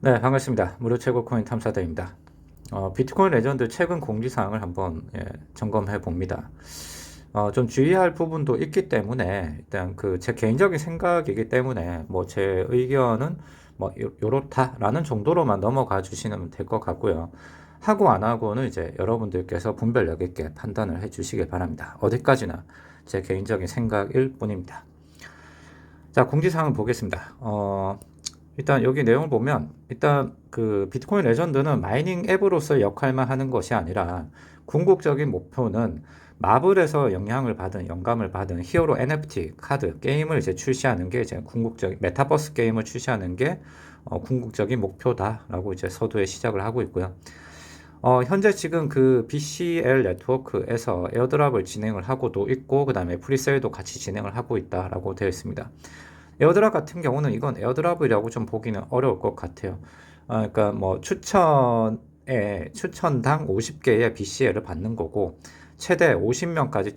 네, 반갑습니다. 무료 최고 코인 탐사대입니다. 비트코인 레전드 최근 공지사항을 한번 점검해 봅니다. 좀 주의할 부분도 있기 때문에 일단 그 제 개인적인 생각이기 때문에 뭐 제 의견은 뭐 요렇다라는 정도로만 넘어가 주시면 될 것 같고요. 하고 안 하고는 이제 여러분들께서 분별력 있게 판단을 해 주시길 바랍니다. 어디까지나 제 개인적인 생각일 뿐입니다. 자, 공지사항을 보겠습니다. 일단 여기 내용을 보면 일단 그 비트코인 레전드는 마이닝 앱으로서의 역할만 하는 것이 아니라 궁극적인 목표는 마블에서 영감을 받은 히어로 NFT 카드 게임을 이제 출시하는 게 이제 궁극적인 메타버스 게임을 출시하는 게 궁극적인 목표다라고 이제 서두에 시작을 하고 있고요. 현재 지금 그 BCL 네트워크에서 에어드랍을 진행을 하고도 있고, 그 다음에 프리세일도 같이 진행을 하고 있다라고 되어 있습니다. 에어드랍 같은 경우는 이건 에어드랍이라고 좀 보기는 어려울 것 같아요. 그러니까 뭐 추천당 50개의 BCL을 받는 거고, 최대 50명까지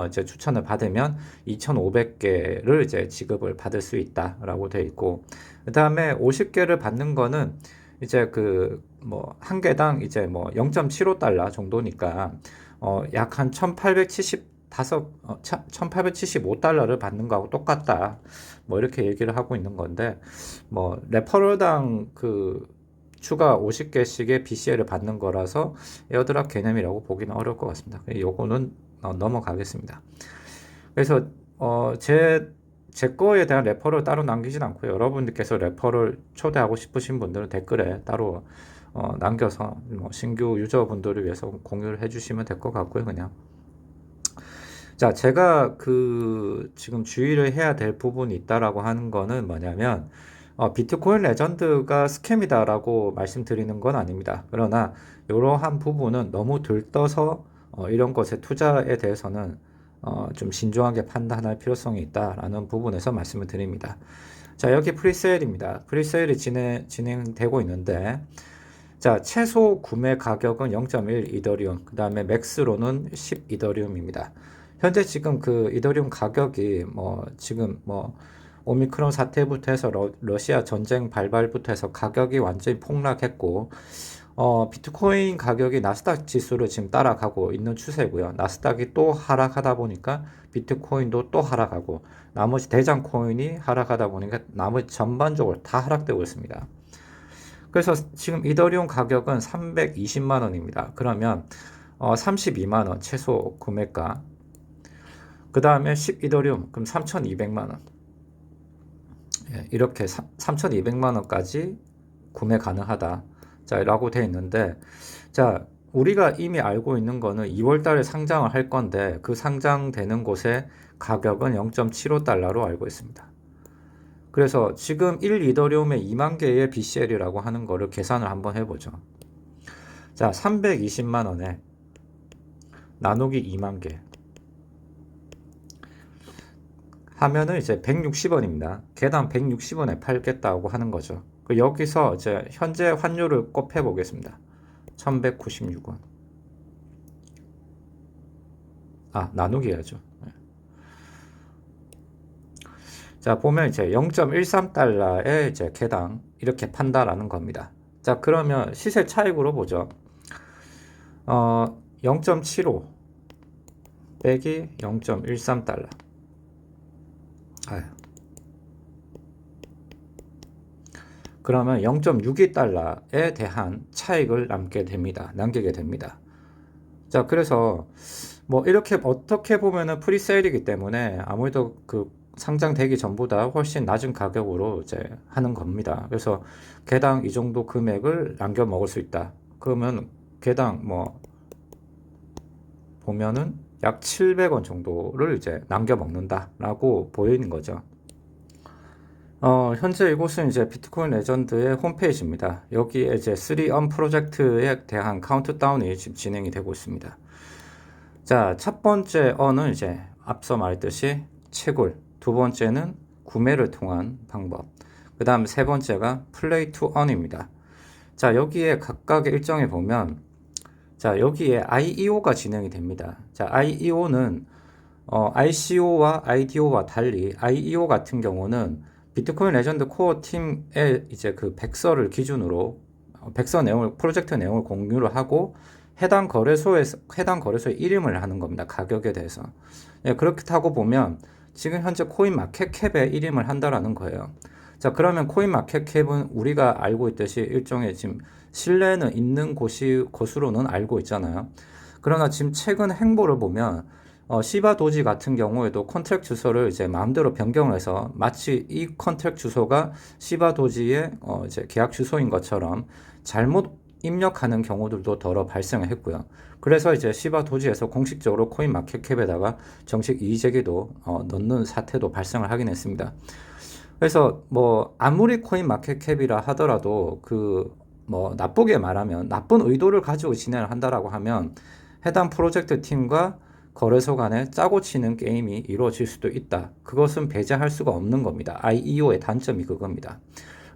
이제 추천을 받으면 2,500개를 이제 지급을 받을 수 있다라고 되어 있고, 그 다음에 50개를 받는 거는 이제 그 뭐 한 개당 이제 뭐 0.75달러 정도니까 약 한 1875달러를 받는 거하고 똑같다. 뭐 이렇게 얘기를 하고 있는 건데, 뭐 레퍼럴당 그 추가 50개씩의 BCL을 받는 거라서 에어드랍 개념이라고 보기는 어려울 것 같습니다. 요거는 넘어가겠습니다. 그래서 제 거에 대한 레퍼럴 따로 남기진 않고요. 여러분들께서 레퍼럴 초대하고 싶으신 분들은 댓글에 따로 남겨서 뭐 신규 유저분들을 위해서 공유를 해주시면 될 것 같고요. 그냥 자, 제가 그 지금 주의를 해야 될 부분이 있다라고 하는 거는 뭐냐면 비트코인 레전드가 스캠이다라고 말씀드리는 건 아닙니다. 그러나 이러한 부분은 너무 들떠서 이런 것의 투자에 대해서는 좀 신중하게 판단할 필요성이 있다라는 부분에서 말씀을 드립니다. 자, 여기 프리세일입니다. 프리세일이 진행되고 있는데, 자, 최소 구매 가격은 0.1 이더리움, 그 다음에 맥스로는 10 이더리움입니다. 현재 지금 그 이더리움 가격이 지금 오미크론 사태부터 해서 러시아 전쟁 발발부터 해서 가격이 완전히 폭락했고, 비트코인 가격이 나스닥 지수를 지금 따라가고 있는 추세고요. 나스닥이 또 하락하다 보니까 비트코인도 또 하락하고, 나머지 대장 코인이 하락하다 보니까 나머지 전반적으로 다 하락되고 있습니다. 그래서 지금 이더리움 가격은 320만 원입니다. 그러면 32만 원 최소 구매가, 그 다음에 10 이더리움 그럼 3,200만 원. 이렇게 3,200만 원까지 구매 가능하다. 자, 라고 되어 있는데, 자, 우리가 이미 알고 있는 거는 2월 달에 상장을 할 건데, 그 상장되는 곳의 가격은 0.75달러로 알고 있습니다. 그래서 지금 1 이더리움에 2만 개의 BCL이라고 하는 거를 계산을 한번 해보죠. 자, 320만 원에 나누기 2만 개 하면은 이제 160원입니다. 개당 160원에 팔겠다고 하는 거죠. 여기서 이제 현재 환율을 곱해 보겠습니다. 1196원. 나누기 해야죠. 자, 보면 이제 0.13달러에 이제 개당 이렇게 판다라는 겁니다. 자, 그러면 시세 차익으로 보죠. 0.75 빼기 0.13달러. 그러면 0.62달러에 대한 차익을 남기게 됩니다. 자, 그래서 뭐 이렇게 어떻게 보면은 프리세일이기 때문에 아무래도 그 상장되기 전보다 훨씬 낮은 가격으로 이제 하는 겁니다. 그래서 개당 이 정도 금액을 남겨 먹을 수 있다. 그러면 개당 보면은 약 700원 정도를 이제 남겨 먹는다라고 보이는 거죠. 현재 이곳은 이제 비트코인 레전드의 홈페이지입니다. 여기에 이제 3On 프로젝트에 대한 카운트다운이 지금 진행이 되고 있습니다. 자, 첫 번째 언은 이제 앞서 말했듯이 채굴, 두 번째는 구매를 통한 방법, 그 다음 세 번째가 플레이 투 언입니다. 자, 여기에 각각의 일정에 보면, 자, 여기에 IEO가 진행이 됩니다. 자, IEO는 ICO와 IDO와 달리 IEO 같은 경우는 비트코인 레전드 코어 팀의 이제 그 백서를 기준으로 백서 내용을 프로젝트 내용을 공유를 하고 해당 거래소의 이름을 하는 겁니다. 가격에 대해서. 예, 그렇게 하고 보면 지금 현재 코인 마켓캡에 이름을 한다라는 거예요. 자, 그러면 코인 마켓캡은 우리가 알고 있듯이 일종의 지금 신뢰는 있는 곳으로는 알고 있잖아요. 그러나 지금 최근 행보를 보면 시바 도지 같은 경우에도 컨트랙 주소를 이제 마음대로 변경을 해서 마치 이 컨트랙 주소가 시바 도지의 이제 계약 주소인 것처럼 잘못 입력하는 경우들도 더러 발생을 했고요. 그래서 이제 시바 도지에서 공식적으로 코인 마켓캡에다가 정식 이의 제기도 넣는 사태도 발생을 하긴 했습니다. 그래서 뭐 아무리 코인 마켓캡이라 하더라도 그 뭐 나쁘게 말하면 나쁜 의도를 가지고 진행을 한다라고 하면 해당 프로젝트 팀과 거래소 간에 짜고 치는 게임이 이루어질 수도 있다. 그것은 배제할 수가 없는 겁니다. IEO의 단점이 그겁니다.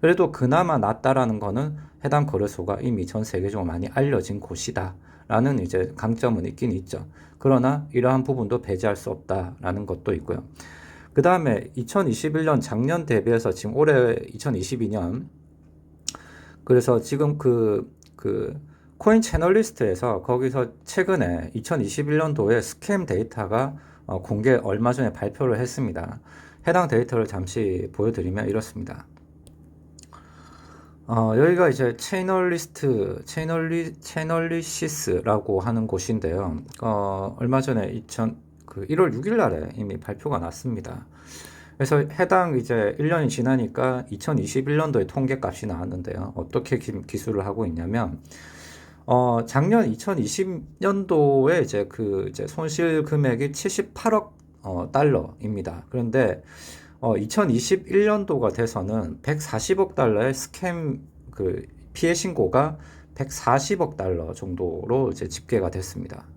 그래도 그나마 낫다라는 거는 해당 거래소가 이미 전 세계적으로 많이 알려진 곳이다. 라는 이제 강점은 있긴 있죠. 그러나 이러한 부분도 배제할 수 없다라는 것도 있고요. 그 다음에 2021년 작년 대비해서 지금 올해 2022년 그래서 지금 그 코인 채널리스트에서 거기서 최근에 2021년도에 스캠 데이터가 얼마 전에 발표를 했습니다. 해당 데이터를 잠시 보여드리면 이렇습니다. 여기가 이제 채널리시스라고 하는 곳인데요. 얼마 전에 1월 6일 날에 이미 발표가 났습니다. 그래서 해당 이제 1년이 지나니까 2021년도에 통계값이 나왔는데요. 어떻게 기술을 하고 있냐면, 작년 2020년도에 이제 손실 금액이 78억 달러입니다. 그런데 2021년도가 돼서는 140억 달러의 스캠 피해 신고가 140억 달러 정도로 이제 집계가 됐습니다.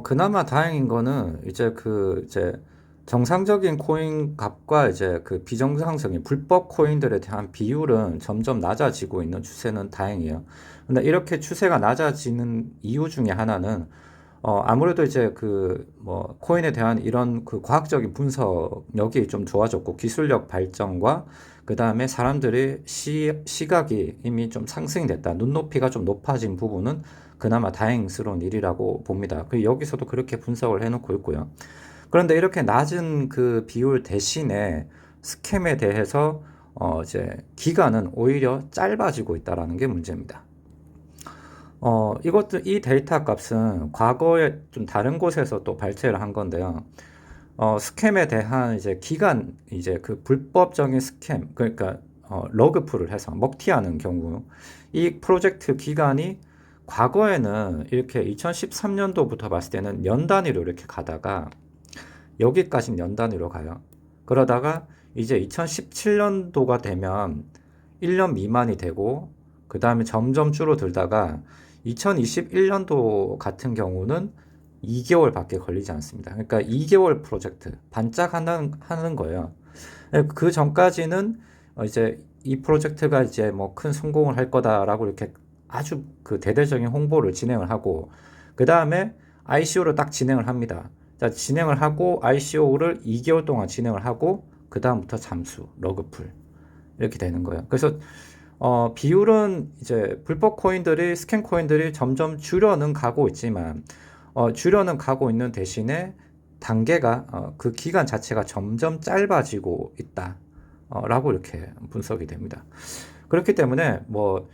그나마 다행인 거는 이제 정상적인 코인 값과 이제 그 비정상적인 불법 코인들에 대한 비율은 점점 낮아지고 있는 추세는 다행이에요. 근데 이렇게 추세가 낮아지는 이유 중에 하나는 아무래도 이제 코인에 대한 이런 과학적인 분석력이 좀 좋아졌고 기술력 발전과 그 다음에 사람들의 시각이 이미 좀 상승이 됐다. 눈높이가 좀 높아진 부분은 그나마 다행스러운 일이라고 봅니다. 여기서도 그렇게 분석을 해놓고 있고요. 그런데 이렇게 낮은 그 비율 대신에 스캠에 대해서 이제 기간은 오히려 짧아지고 있다라는 게 문제입니다. 이 데이터 값은 과거에 좀 다른 곳에서 또 발췌를 한 건데요. 스캠에 대한 이제 기간, 이제 그 불법적인 스캠, 그러니까 러그풀을 해서 먹튀하는 경우, 이 프로젝트 기간이 과거에는 이렇게 2013년도부터 봤을 때는 년 단위로 이렇게 가다가 여기까지 년 단위로 가요. 그러다가 이제 2017년도가 되면 1년 미만이 되고 그 다음에 점점 줄어들다가 2021년도 같은 경우는 2개월밖에 걸리지 않습니다. 그러니까 2개월 프로젝트 반짝하는 거예요. 그 전까지는 이제 이 프로젝트가 이제 뭐 큰 성공을 할 거다라고 이렇게 아주 그 대대적인 홍보를 진행을 하고 그 다음에 ICO를 딱 진행을 합니다. 자, 진행을 하고 ICO를 2개월 동안 진행을 하고 그 다음부터 잠수, 러그풀 이렇게 되는 거예요. 그래서 비율은 이제 불법 코인들이 스캔 코인들이 점점 줄여는 가고 있지만 줄여는 가고 있는 대신에 단계가 그 기간 자체가 점점 짧아지고 있다 라고 이렇게 분석이 됩니다. 그렇기 때문에 뭐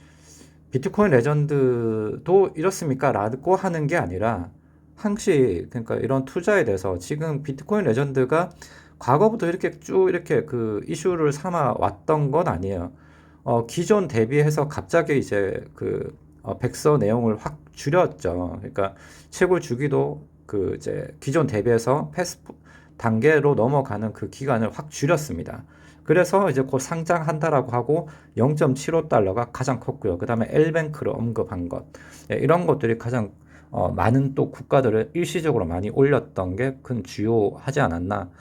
비트코인 레전드도 이렇습니까? 라고 하는 게 아니라 항시 그러니까 이런 투자에 대해서 지금 비트코인 레전드가 과거부터 이렇게 쭉 이렇게 그 이슈를 삼아 왔던 건 아니에요. 기존 대비해서 갑자기 이제 백서 내용을 확 줄였죠. 그러니까 채굴 주기도 이제 기존 대비해서 패스 단계로 넘어가는 그 기간을 확 줄였습니다. 그래서 이제 곧 상장한다라고 하고 0.75달러가 가장 컸고요. 그 다음에 엘뱅크를 언급한 것. 이런 것들이 가장 많은 또 국가들을 일시적으로 많이 올렸던 게 큰 주요하지 않았나.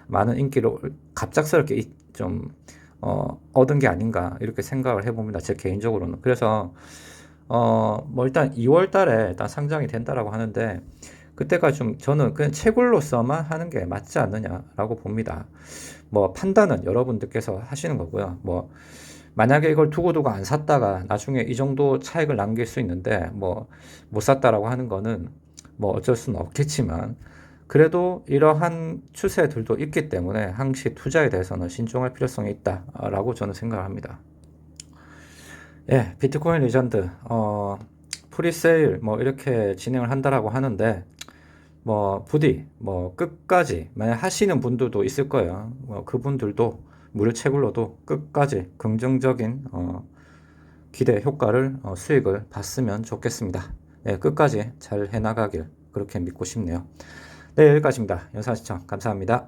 많은 인기를 갑작스럽게 좀 얻은 게 아닌가 이렇게 생각을 해봅니다. 제 개인적으로는. 그래서 뭐 일단 2월 달에 일단 상장이 된다라고 하는데 그때까지 좀 저는 그냥 채굴로서만 하는 게 맞지 않느냐라고 봅니다. 뭐 판단은 여러분들께서 하시는 거고요. 뭐 만약에 이걸 두고두고 안 샀다가 나중에 이 정도 차익을 남길 수 있는데 뭐 못 샀다라고 하는 거는 뭐 어쩔 수는 없겠지만 그래도 이러한 추세들도 있기 때문에 항시 투자에 대해서는 신중할 필요성이 있다라고 저는 생각을 합니다. 예, 비트코인 리전드 프리세일 뭐 이렇게 진행을 한다라고 하는데 뭐 부디 뭐 끝까지 만약 하시는 분들도 있을 거예요. 뭐 그분들도 무료 채굴로도 끝까지 긍정적인 기대 효과를 수익을 봤으면 좋겠습니다. 네, 끝까지 잘 해나가길 그렇게 믿고 싶네요. 네, 여기까지입니다. 영상 시청 감사합니다.